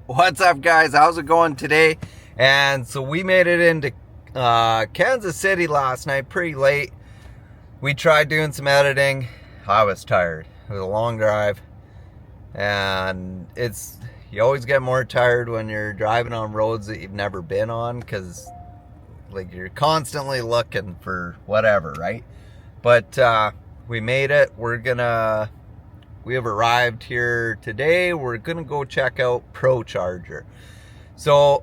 What's up, guys? How's it going today? And so we made it into Kansas City last night pretty late. We tried doing some editing. I was tired. It was a long drive, and you always get more tired when you're driving on roads that you've never been on, because like you're constantly looking for whatever, right? But we made it. We have arrived here today. We're gonna go check out Procharger. So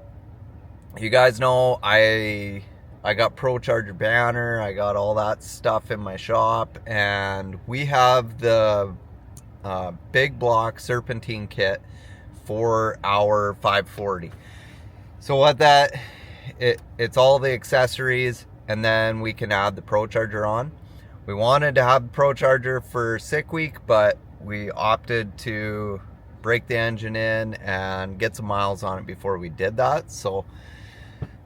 you guys know I got Procharger banner, I got all that stuff in my shop, and we have the big block serpentine kit for our 540. So what it's all the accessories, and then we can add the Procharger on. We wanted to have the Procharger for sick week, but we opted to break the engine in and get some miles on it before we did that. So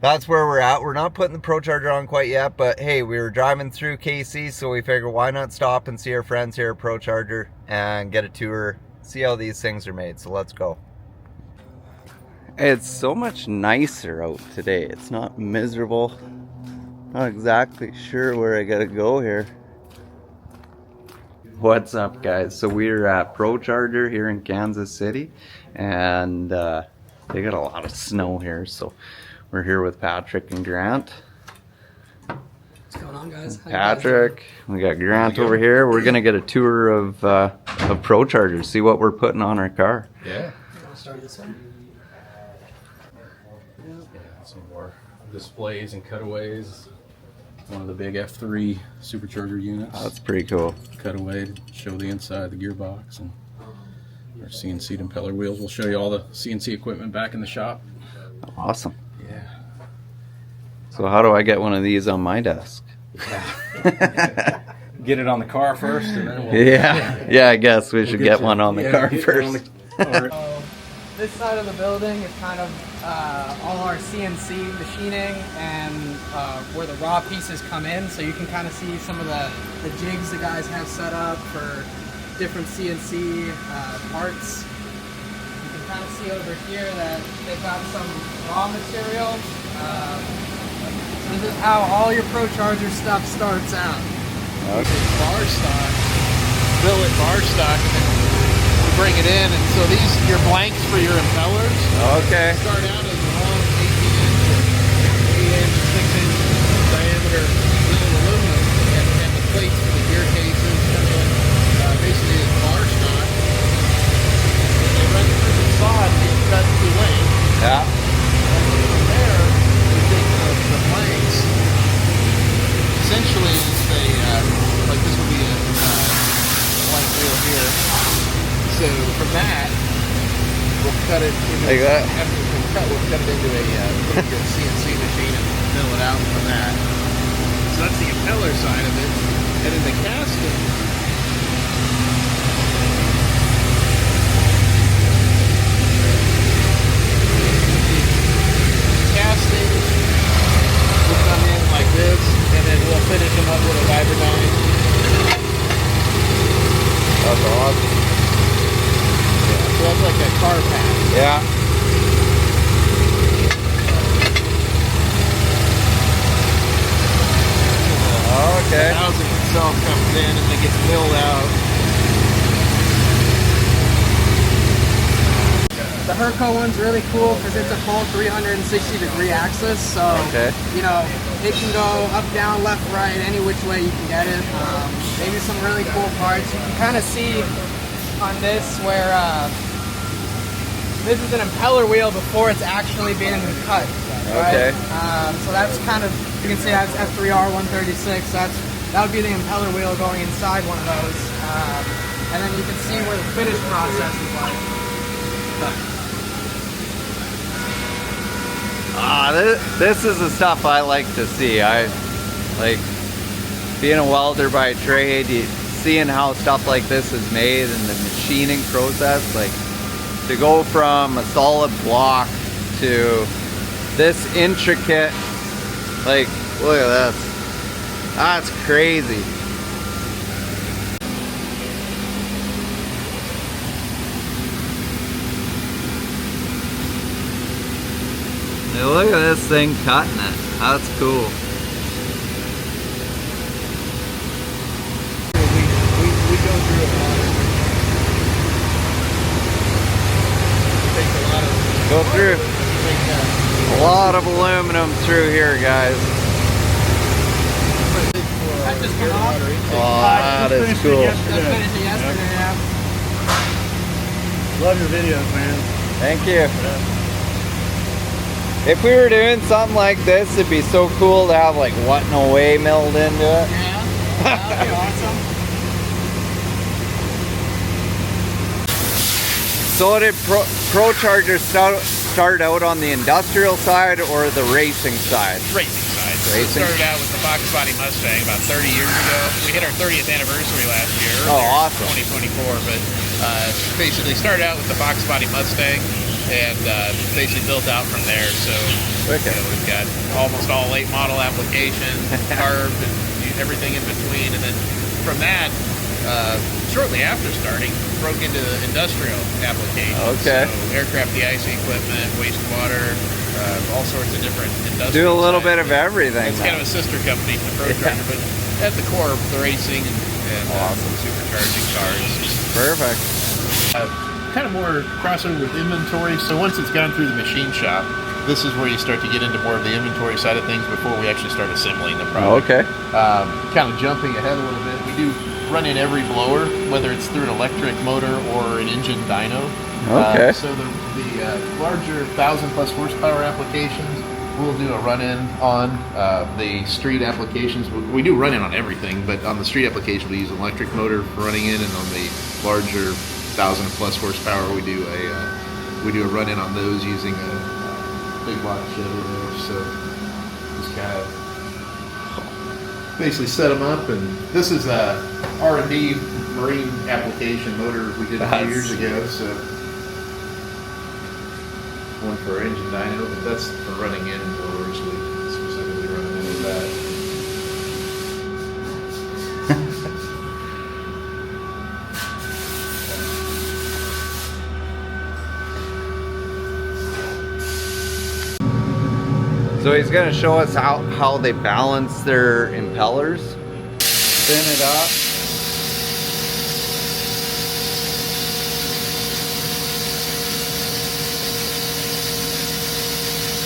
that's where we're at. We're not putting the Procharger on quite yet, but hey, we were driving through KC, so we figured why not stop and see our friends here at Procharger and get a tour, see how these things are made. So let's go. It's so much nicer out today. It's not miserable. Not exactly sure where I gotta go here. What's up, guys? So we're at Procharger here in Kansas City, and they got a lot of snow here, so we're here with Patrick and Grant. What's going on, guys? Patrick, we got Grant over here. We're gonna get a tour of Procharger, see what we're putting on our car. Yeah. I'll start this one. Yeah, some more displays and cutaways. One of the big F3 Supercharger units. Oh, that's pretty cool. Cutaway to show the inside, the gearbox, and our CNC impeller wheels. We'll show you all the CNC equipment back in the shop. Awesome. Yeah. So how do I get one of these on my desk? Get it on the car first, and then we'll... Yeah, I guess we should get one on the car first. This side of the building is kind of all our CNC machining and where the raw pieces come in, so you can kind of see some of the jigs the guys have set up for different CNC parts. You can kind of see over here that they've got some raw material. So this is how all your Procharger stuff starts out. Okay. It's bar stock, billet bar stock, and then bring it in, and so these are your blanks for your impellers. Okay. Start out as long 18-inch or 8-inch, 6-inch diameter milled aluminum, and the plates for the gear cases, basically is bar stock. They run through the saw and get cut to length. Yeah. And from there, you take the blanks. Essentially, it's like this would be a blank wheel here. So from that, we'll cut it into like that. After we'll cut it into a pretty good CNC machine and mill it out from that. So that's the impeller side of it. And then the casting, will come in like this, and then we'll finish them up with a Vibradyne. That's awesome. So that's like a car pack. Yeah. Okay. The housing itself comes in and it gets milled out. The Herco one's really cool because it's a full 360-degree axis, so you know it can go up, down, left, right, any which way you can get it. They do some really cool parts. You can kind of see on this where this is an impeller wheel before it's actually being cut. Right? Okay. So that's kind of, you can see that's F3R 136. That would be the impeller wheel going inside one of those. And then you can see where the finish process is like. This is the stuff I like to see. I like being a welder by trade, seeing how stuff like this is made and the machining process, like to go from a solid block to this intricate, like look at this, that's crazy. Hey, look at this thing cutting it. That's cool. We go through a lot. It takes a lot of. Go through Like, a lot of aluminum through here, guys. That just came off? Oh, that is cool. Just finished it yesterday, yeah. Love your videos, man. Thank you. If we were doing something like this, it'd be so cool to have like what in a way milled into it. Yeah, that'd be awesome. So did Procharger start out on the industrial side or the racing side? Racing side. So it Racing. started out with the Fox Body Mustang about 30 years ago. We hit our 30th anniversary last year. Oh, awesome. 2024, but basically started out with the Fox Body Mustang and basically built out from there. So Okay. we've got almost all late model applications, carb, and everything in between. And then from that, shortly after starting, broke into the industrial applications. Okay. So aircraft de-icing equipment, wastewater, all sorts of different industrial. Do a little side bit of things. everything. It's kind of a sister company to Procharger, but at the core, the racing and Awesome. supercharging cars. Perfect. Kind of more crossover with inventory. So once it's gone through the machine shop, this is where you start to get into more of the inventory side of things before we actually start assembling the product. Okay. Kind of jumping ahead a little bit, we do run in every blower, whether it's through an electric motor or an engine dyno. Okay. So the larger 1,000+ horsepower applications, we'll do a run-in on. The street applications, we do run-in on everything, but on the street application we use an electric motor for running in, and on the larger 1,000+ horsepower we do a run-in on those using a big block Chevelle there. So just kind of basically set them up, and this is a R&D marine application motor we did a few years ago. So one for our engine dyno, but that's for running in blowers. We specifically running into that. So he's going to show us how they balance their impellers. Spin it up.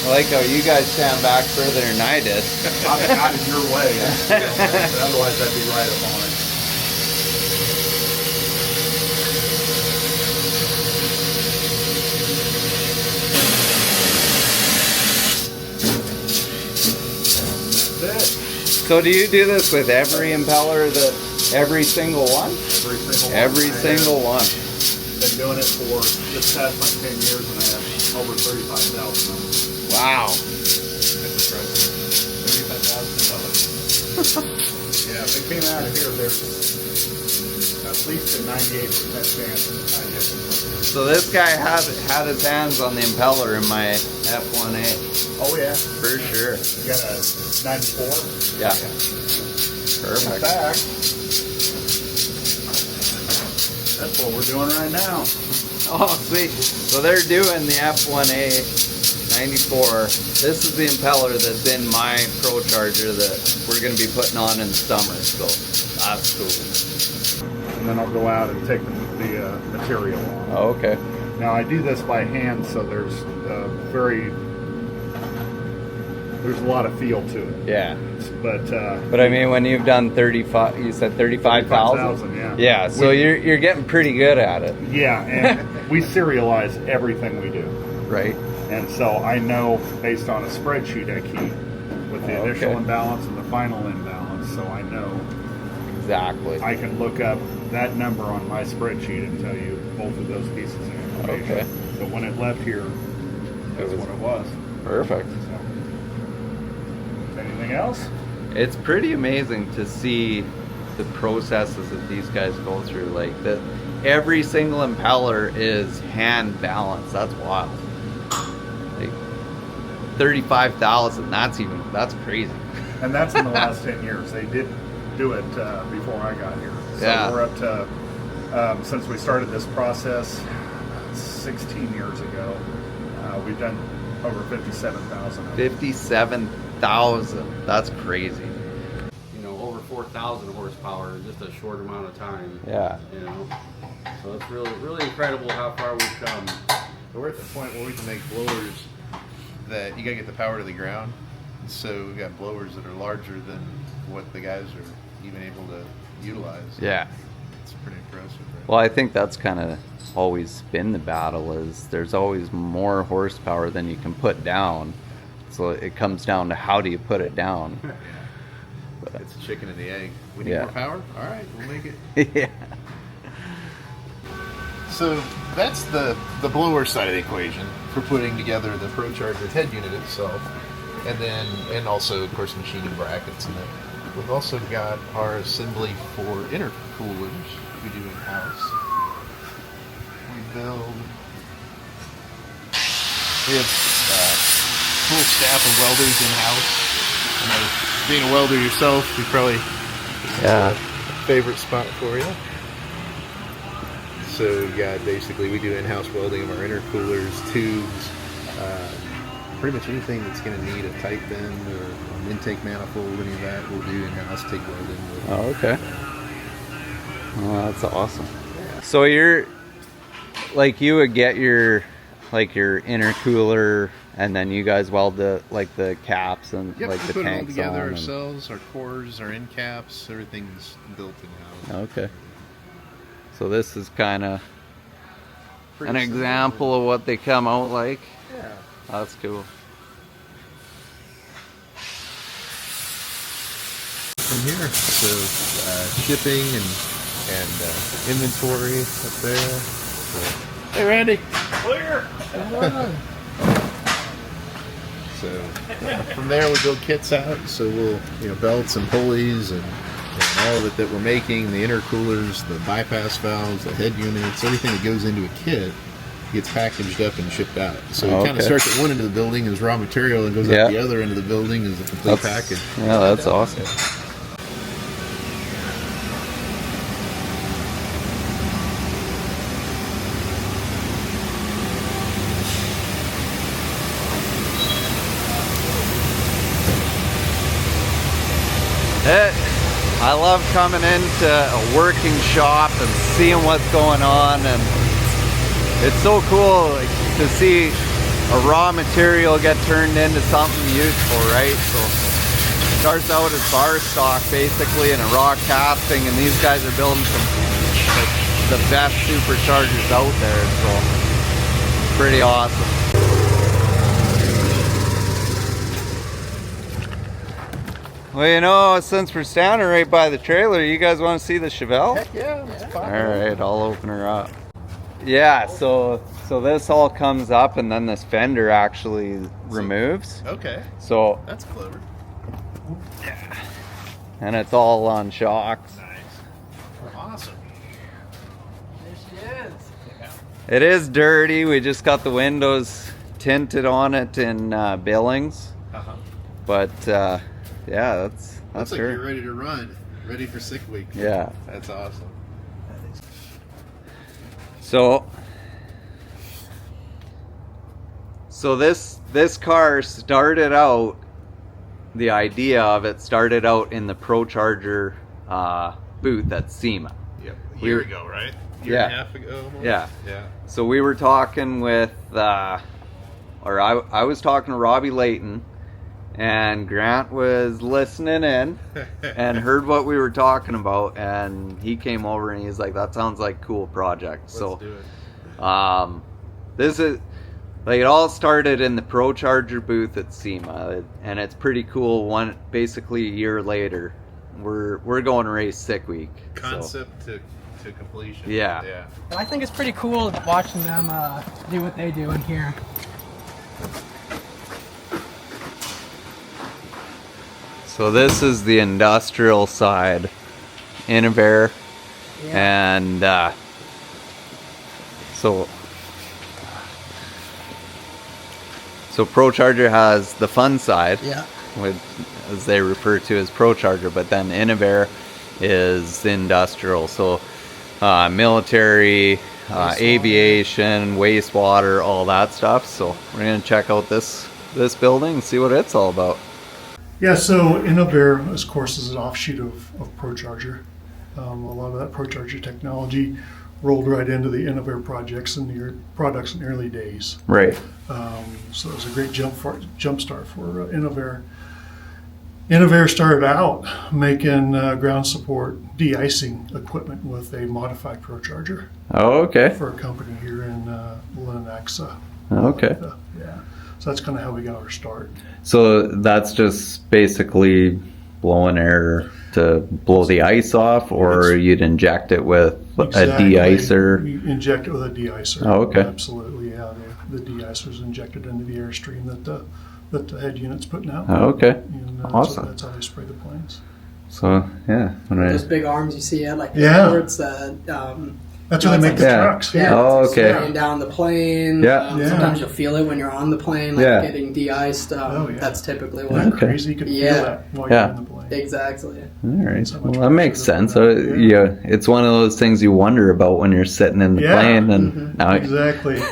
I like how you guys stand back further than I did. I'm out of your way. Otherwise, I'd be right up on it. So do you do this with every impeller, every single one? Every single one. Every single one. Been doing it for just past my 10 years, and I have over 35,000 of them. Wow. 35,000 Yeah, if they came out of here, there's at least a 98% chance that I get them. So this guy had his hands on the impeller in my F1A. Oh yeah, For sure. you got a 94. Yeah. In Perfect. fact, that's what we're doing right now. Oh, sweet. So they're doing the F1A 94. This is the impeller that's in my Procharger that we're going to be putting on in the summer. So that's cool. And then I'll go out and take the material off. Oh, okay. Now I do this by hand, so there's a lot of feel to it. Yeah. But I mean, when you've done 35, you said 35,000? yeah. Yeah, so you're getting pretty good at it. Yeah, and we serialize everything we do. Right. And so I know based on a spreadsheet I keep with the initial Okay. imbalance and the final imbalance, so I know Exactly. I can look up that number on my spreadsheet and tell you both of those pieces of information. Okay. But when it left here, that's what it was. Perfect. So, anything else? It's pretty amazing to see the processes that these guys go through. Like that, every single impeller is hand balanced. That's wild. Like 35,000. That's crazy. And that's in the last 10 years. They did do it before I got here. So Yeah. we're up to, since we started this process 16 years ago, We've done over 57,000. 57,000. That's crazy. You know, over 4,000 horsepower in just a short amount of time. Yeah. You know, so it's really incredible how far we've come. We're at the point where we can make blowers that you gotta get the power to the ground. So we got blowers that are larger than what the guys are even able to utilize. Yeah. It's pretty impressive. Right? Well, I think that's kind of always been the battle, is there's always more horsepower than you can put down. So it comes down to how do you put it down. But it's a chicken and the egg. We need Yeah. more power? All right, we'll make it. Yeah. So that's the blower side of the equation for putting together the Procharger head unit itself, and also of course machining brackets and that. We've also got our assembly for intercoolers we do in house. We have full staff of welders in house. I know, being a welder yourself, you probably Yeah. favorite spot for you. So we got basically we do in-house welding of our intercoolers, tubes, pretty much anything that's going to need a tight bend or an intake manifold, any of that we'll do in-house, TIG welding. Oh, okay. Oh, that's awesome. So you're like, you would get your intercooler, and then you guys weld the caps and Yep, like we the put it all tanks together on. ourselves, our cores, our end caps, everything's built in-house. Okay. So this is kind of Pretty an simple. example of what they come out like. Yeah. That's cool. From here, so shipping and inventory up there. So. Hey Randy, clear. So from there we build kits out. So we'll belts and pulleys and all of it that we're making, the intercoolers, the bypass valves, the head units, everything that goes into a kit gets packaged up and shipped out. So it kind of starts at one end of the building as raw material and goes out the other end of the building as a complete package. Yeah, that's awesome. I love coming into a working shop and seeing what's going on, and it's so cool to see a raw material get turned into something useful, right? So it starts out as bar stock basically in a raw casting, and these guys are building some the best superchargers out there, so pretty awesome. Well, since we're standing right by the trailer, you guys want to see the Chevelle? Heck yeah, let's pop it. All right, I'll open her up. Yeah, so this all comes up, and then this fender actually removes. Okay, So, that's clever. and it's all on shocks. Nice. Awesome. There she is. It is dirty. We just got the windows tinted on it in Billings, but yeah, that's Looks like her. you're ready to run, ready for sick week. Yeah. That's awesome. So this car started out, the idea of it started out in the Procharger booth at SEMA. Yep. A year ago, right? Year and a half ago almost? Yeah. Yeah. So we were talking with, I was talking to Robbie Layton, and Grant was listening in and heard what we were talking about, and he came over and he's like, that sounds like a cool project. Let's do it. This is like, it all started in the Procharger booth at SEMA, and it's pretty cool. Basically a year later, we're going to race Sick Week. Concept to completion. Yeah. Yeah. But I think it's pretty cool watching them do what they do in here. So this is the industrial side, Impeller, and so Procharger has the fun side, as they refer to as Procharger, but then Impeller is industrial. So military, aviation, wastewater, all that stuff. So we're gonna check out this building and see what it's all about. Yeah, so Innovair, of course, is an offshoot of Procharger. A lot of that Procharger technology rolled right into the Innovair projects and the products in the early days. Right. So it was a great jump start for Innovair. Innovair started out making ground support de-icing equipment with a modified Procharger Oh, okay. for a company here in Lenaxa. Okay. Yeah. So that's kind of how we got our start. So that's just basically blowing air to blow the ice off, or you'd inject it with Exactly. a de-icer? You inject it with a de-icer. Oh, okay. Absolutely, yeah. The de-icer is injected into the airstream that the head unit's putting out. Oh, okay. And, Awesome. So that's how they spray the planes. So yeah, Those big arms you see at like Yeah. airports. That's where they make the Yeah. trucks. Yeah. Oh, it's okay. spraying down the plane. Yeah. Yeah. Sometimes you'll feel it when you're on the plane, like Yeah. getting de-iced. Oh, yeah. That's typically Isn't what. that Okay. crazy? You can Yeah. feel that while Yeah. you're in the plane. Exactly. All right. So much Well, that makes pressure sense. to put out. Yeah, it's one of those things you wonder about when you're sitting in the Yeah. plane, and now Exactly.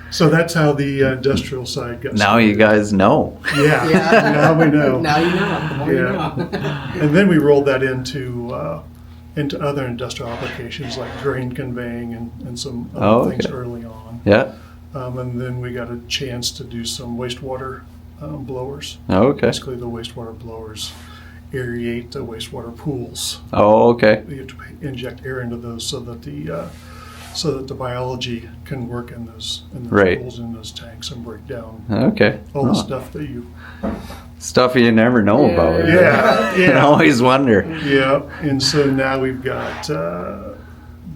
So that's how the industrial side got now you guys know. Yeah. Yeah. Now we know. Now you know. The more you Yeah. know. And then we rolled that into other industrial applications like grain conveying and some other Oh, things okay. early on. Yeah. And then we got a chance to do some wastewater blowers. Oh, okay. Basically, the wastewater blowers aerate the wastewater pools. Oh, okay. You have to inject air into those so that the biology can work in those Right. pools in those tanks and break down Okay. all the Oh, stuff that you. stuff you never know about. Yeah, You yeah. always wonder. Yeah, and so now we've got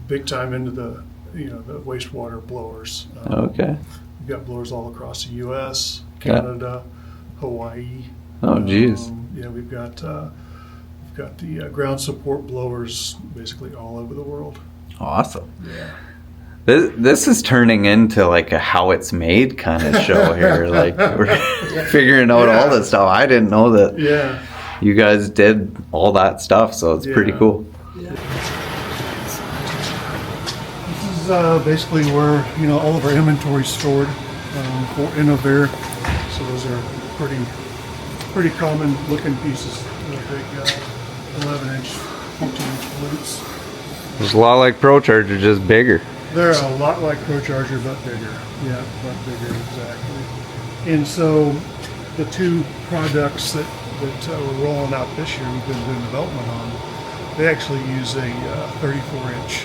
big time into the wastewater blowers. Okay. We've got blowers all across the U.S., Yeah. Canada, Hawaii. Oh, geez. Yeah, we've got the ground support blowers basically all over the world. Awesome. Yeah. This is turning into like a how it's made kind of show here. Like we're figuring out all this stuff. I didn't know that Yeah. you guys did all that stuff, so it's pretty Yeah. cool. This is basically where all of our inventory is stored for Innovair. So those are pretty common looking pieces. They're big 11-inch, 14-inch flutes. It's a lot like Procharger, just bigger. They're a lot like Procharger, but bigger. Yeah, but bigger, exactly. And so the two products that we're rolling out this year, we've been doing development on, they actually use a 34-inch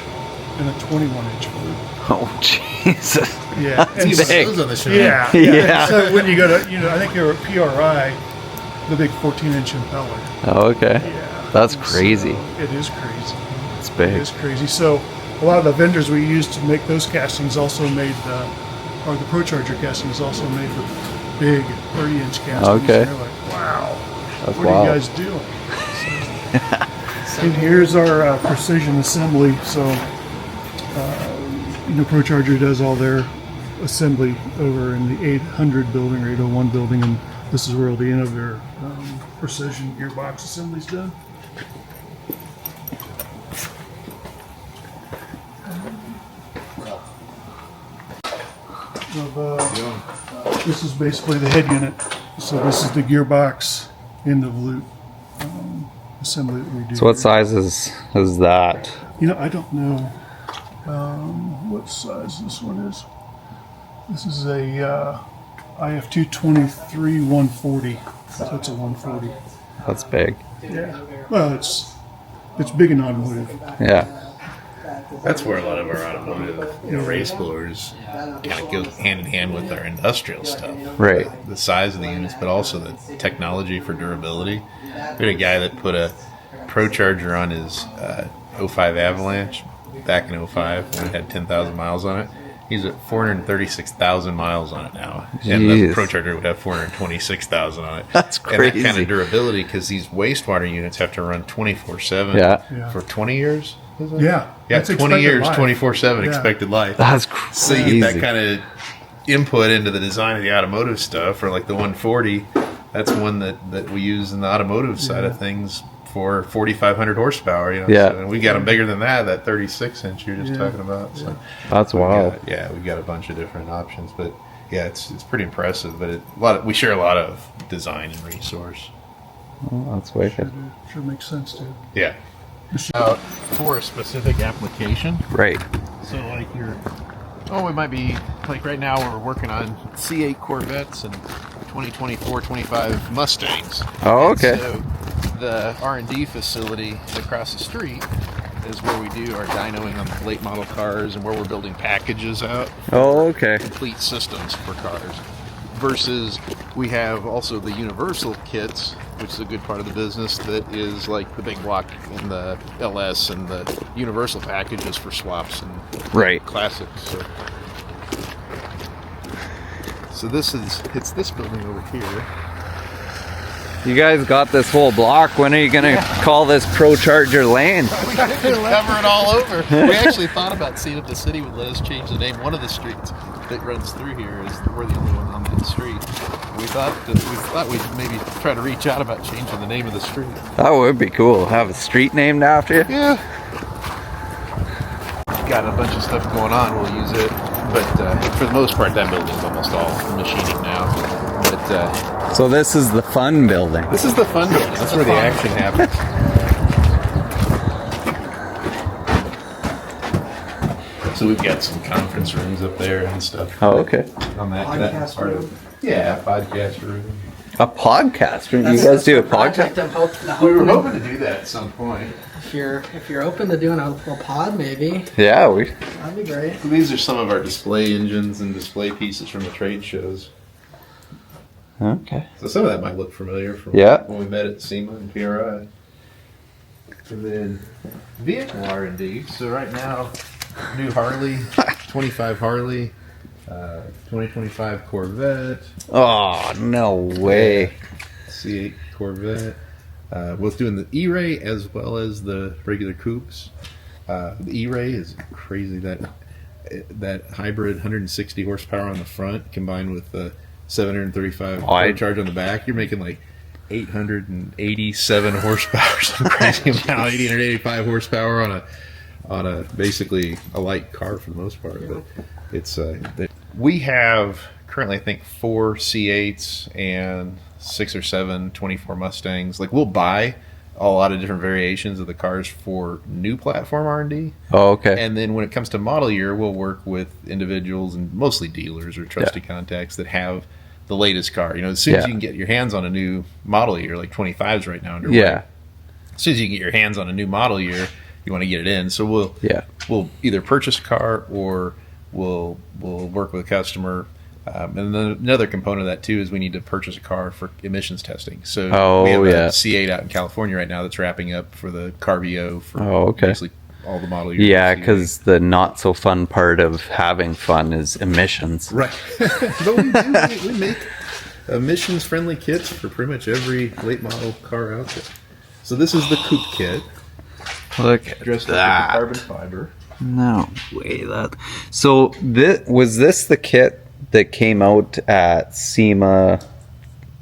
and a 21-inch flute. Oh, Jesus. Yeah. And That's big. Those on the show. Yeah, Yeah. So when you go to, I think you're at PRI, the big 14-inch impeller. Oh, okay. Yeah. That's And crazy. so it is crazy. It's It big. is crazy. So a lot of the vendors we used to make those castings also made the Procharger castings also made the big 30-inch castings. Okay. And they're like, wow, That's what wild. are you guys doing? And here's our precision assembly. So, Procharger does all their assembly over in the 800 building or 801 building, and this is where all the Innovair precision gearbox assembly's done. This is basically the head unit. So this is the gearbox in the volute assembly that we do. So what here. size is that? I don't know what size this one is. This is a IF223 140. So it's a 140. That's big. Yeah. Well, it's big in automotive. Yeah. That's where a lot of our automotive race blowers kind of go hand in hand with our industrial stuff. Right. The size of the units, but also the technology for durability. We had a guy that put a Procharger on his 05 Avalanche back in 05 when it had 10,000 miles on it. He's at 436,000 miles on it now. And the Jeez. Procharger would have 426,000 on it. That's And that kind crazy. of durability, because these wastewater units have to run 24/7 Yeah. for 20 years. Is it? Yeah. Yeah, That's 20 expected years, life. 24/7 Yeah. expected life. That's So crazy. you get that kind of input into the design of the automotive stuff, or like the 140. That's one that we use in the automotive side of things for 4,500 horsepower. You know? Yeah. So, and we got them bigger than that 36-inch you're just talking about. So That's wild. we got a bunch of different options, but yeah, it's pretty impressive. But we share a lot of design and resource. Oh, that's wicked. Sure makes sense too. Yeah. For a specific application. Right. So like we might be, like right now we're working on C8 Corvettes and 2024, 25 Mustangs. Oh, okay. And so the R&D facility across the street is where we do our dynoing on the late model cars and where we're building packages out. Oh, okay. Complete systems for cars. Versus we have also the universal kits, which is a good part of the business, that is like the big block and the LS and the universal packages for swaps and Right. classics. So it's this building over here. You guys got this whole block. When are you gonna call this Procharger Lane? We cover it all over. We actually thought about seeing if the city would let us change the name. One of the streets that runs through here is we're the only one on that street. We thought we'd maybe try to reach out about changing the name of the street. That would be cool. Have a street named after you. Yeah. Got a bunch of stuff going on. We'll use it, but for the most part, that building's almost all machining now. But So this is the fun building. this is the fun building. That's where the action happens. So we've got some conference rooms up there and stuff. Oh, okay. On that Podcast part of room. Yeah, podcast room. A podcast room. You guys do a podcast? We were hoping to do that at some point. If you're open to doing a little pod, maybe Yeah, that'd be great. So these are some of our display engines and display pieces from the trade shows. Okay. So some of that might look familiar from when we met at SEMA and PRI. And then vehicle R&D. So right now, new Harley, 25 Harley, 2025 Corvette, Oh, no way. C8 Corvette. We're doing the E-Ray as well as the regular coupes. The E-Ray is crazy. That hybrid 160 horsepower on the front combined with the 735 Procharger on the back, you're making like 887 horsepower, some crazy amount, 885 horsepower on a basically a light car for the most part. But it's we have currently I think 4 C8s and 6 or 7 24 Mustangs. Like we'll buy a lot of different variations of the cars for new platform R&D. Oh, okay. And then when it comes to model year, we'll work with individuals and mostly dealers or trusted contacts that have the latest car. You know, as soon as you can get your hands on a new model year, like 25s right now underway. Yeah. As soon as you can get your hands on a new model year, you want to get it in. So we'll either purchase a car or we'll work with a customer. And then another component of that too is we need to purchase a car for emissions testing. So we have a C8 out in California right now that's wrapping up for the CarVO for basically all the model years. Yeah, because the not so fun part of having fun is emissions. Right. But we make emissions friendly kits for pretty much every late model car out there. So this is the coupe kit. Look at Dressed that. up with the carbon fiber. No way that. So was this the kit that came out at SEMA?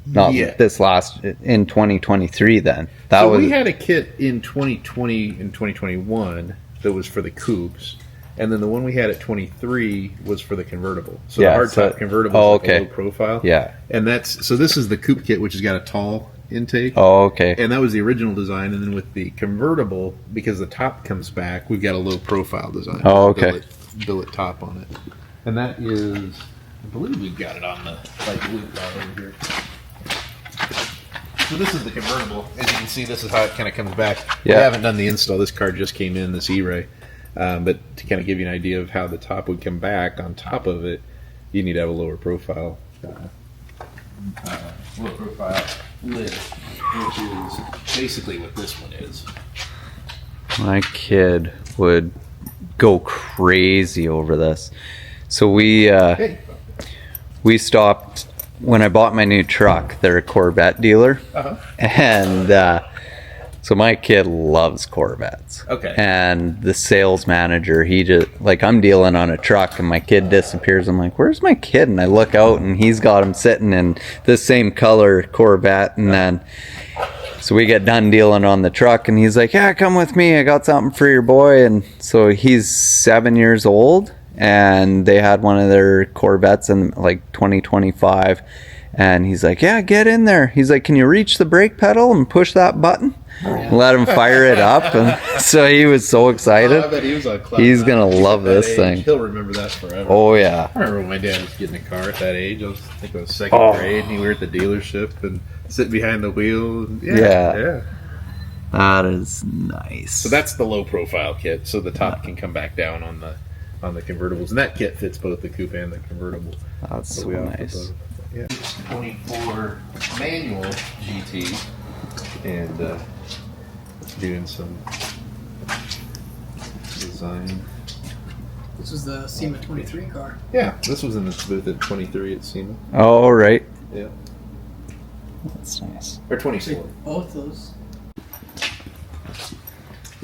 This last in 2023. Then we had a kit in 2020 and 2021 that was for the coupes, and then the one we had at 23 was for the convertible. So the hardtop convertible is like a low profile. Yeah, and this is the coupe kit, which has got a tall intake. Oh, okay. And that was the original design, and then with the convertible, because the top comes back, we've got a low profile design. Oh, okay. Billet top on it, and that is, I believe we've got it on the loop over here. So this is the convertible. As you can see, this is how it kind of comes back. Yeah. We haven't done the install. This car just came in, this E-Ray. But to kind of give you an idea of how the top would come back, on top of it, you need to have a lower profile lid, which is basically what this one is. My kid would go crazy over this. So we stopped when I bought my new truck. They're a Corvette dealer, and so my kid loves Corvettes. Okay. And the sales manager, he just I'm dealing on a truck, and my kid disappears. I'm like, "Where's my kid?" And I look out, and he's got him sitting in the same color Corvette, and then. So we get done dealing on the truck, and he's like, yeah, come with me, I got something for your boy. And so he's 7 years old, and they had one of their Corvettes in like 2025, and he's like, yeah, get in there. He's like, can you reach the brake pedal and push that button? Let him fire it up. And so he was so excited. I bet he was on cloud He's nine. gonna He's love at that this age. thing. He'll remember that forever. Oh yeah. I remember when my dad was getting a car at that age. I think I was second grade, and we were at the dealership and sitting behind the wheel. And yeah. That is nice. So that's the low profile kit. So the top can come back down on the convertibles, and that kit fits both the coupe and the convertible. That's So so we offer nice. both. Yeah. 24 manual GT, and doing some design. This was the SEMA 23 car. Yeah, this was in the booth at 23 at SEMA. Oh right. Yeah. That's nice. Or 24. Both those.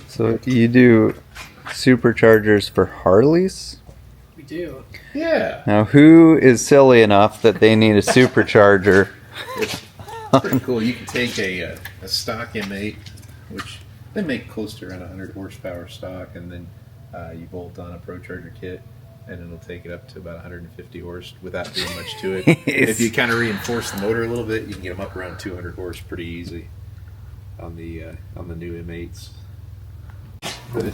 So you do superchargers for Harleys? We do. Yeah. Now who is silly enough that they need a supercharger? It's pretty cool. You can take a stock M8, which they make close to around 100 horsepower stock, and then you bolt on a Procharger kit, and it'll take it up to about 150 horse without doing much to it. If you kind of reinforce the motor a little bit, you can get them up around 200 horse pretty easy on the new M8s. But we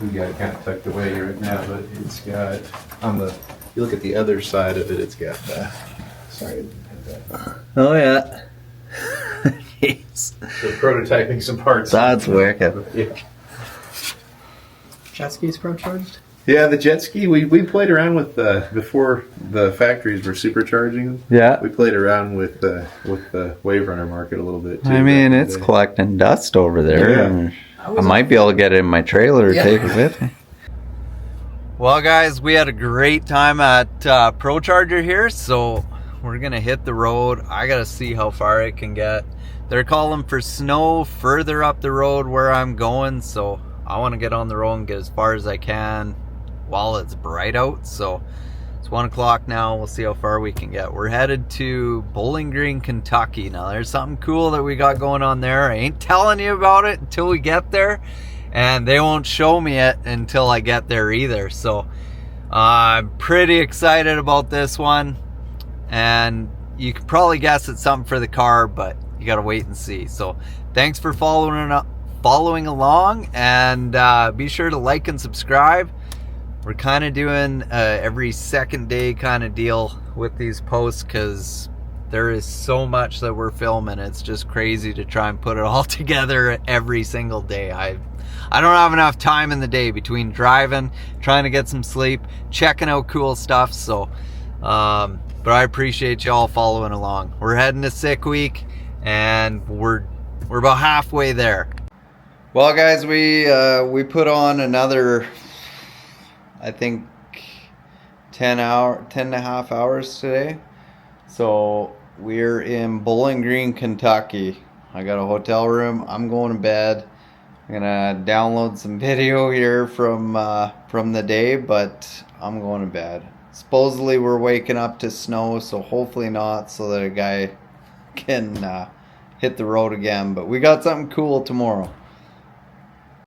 got it kind of tucked away right now, but it's got you look at the other side of it, it's got sorry. Oh yeah. Jeez. So prototyping some parts. That's wicked. Yeah. Jet skis Pro charged? Yeah, the jet ski, we played around with before the factories were supercharging. Yeah. We played around with the Wave Runner market a little bit too. I mean, back in the it's day. collecting dust over there. Yeah. And I might be able to get it in my trailer or Yeah. take it with me. Well, guys, we had a great time at Procharger here, so we're gonna hit the road. I gotta see how far it can get. They're calling for snow further up the road where I'm going, so I want to get on the road and get as far as I can while it's bright out. So it's 1 o'clock now. We'll see how far we can get. We're headed to Bowling Green, Kentucky. Now there's something cool that we got going on there. I ain't telling you about it until we get there, and they won't show me it until I get there either. So I'm pretty excited about this one, and you could probably guess it's something for the car, but you gotta wait and see. So thanks for following along, and be sure to like and subscribe. We're kind of doing every second day kind of deal with these posts, because there is so much that we're filming. It's just crazy to try and put it all together every single day. I don't have enough time in the day between driving, trying to get some sleep, checking out cool stuff. So but I appreciate y'all following along. We're heading to Sick Week, and we're about halfway there. Well, guys, we put on another, I think, 10 and a half hours today. So we're in Bowling Green, Kentucky. I got a hotel room. I'm going to bed. I'm gonna download some video here from the day, but I'm going to bed. Supposedly we're waking up to snow, so hopefully not, so that a guy can hit the road again. But we got something cool tomorrow.